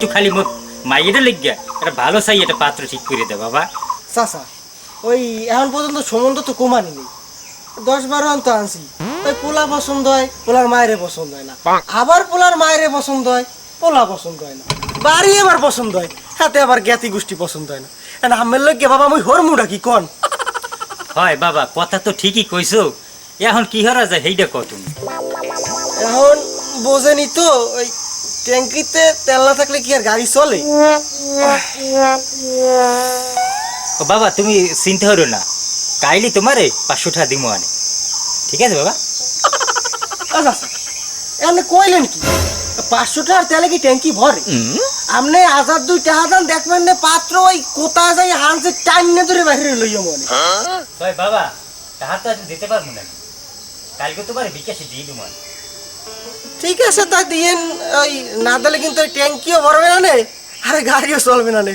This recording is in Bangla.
একটু খালি মোট মাইয়েটা লেগিয়া একটা ভালো চাই একটা পাত্র ঠিক করে দে বাবা। চাচা ওই এখন পর্যন্ত সম্বন্ধ তো কমানি নেই, 10-12 জন তো আনছি। ওই পোলা পছন্দ হয়, পোলার মায়েরে পছন্দ হয় না, আবার পোলার মায়েরে পছন্দ হয়, পোলা পছন্দ হয় না, বাড়ি আবার পছন্দ হয়, হাতে আবার জ্ঞাতি গোষ্ঠী পছন্দ হয় না। এখন আমের লোক বাবা মুই হরমুডা কি কন? হয় বাবা, কথা তো ঠিকই কইছো, এখন কি হরা যায় সেইটা কত। এখন বোঝেনি তো, ওই ট্যাঙ্কিতে তেল না থাকলে কি আর গাড়ি চলে? ও বাবা তুমি চিন্তা করো না, কাইলি তোমারে 500 টাকা দিমো আনে, ঠিক আছে বাবা? আচ্ছা এমনি কইলেন কি 500 টাকার তেলে কি ট্যাঙ্কি ভরে? আপনি 1000-2 টাকা দান দেখবেন না পাত্র ওই কোথা যাই হানছে টাইম না ধরে বাইরে লইয়া মনে। ভাই বাবা টাকা তো আজ দিতে পারবো না, কালকে তোমার বিকাশে দিয়ে দিবো। ঠিক আছে তা দিয়েন, ওই না দিলে কিন্তু ওই ট্যাঙ্কিও ভরবে না নে, আরে গাড়িও চলবে না নে।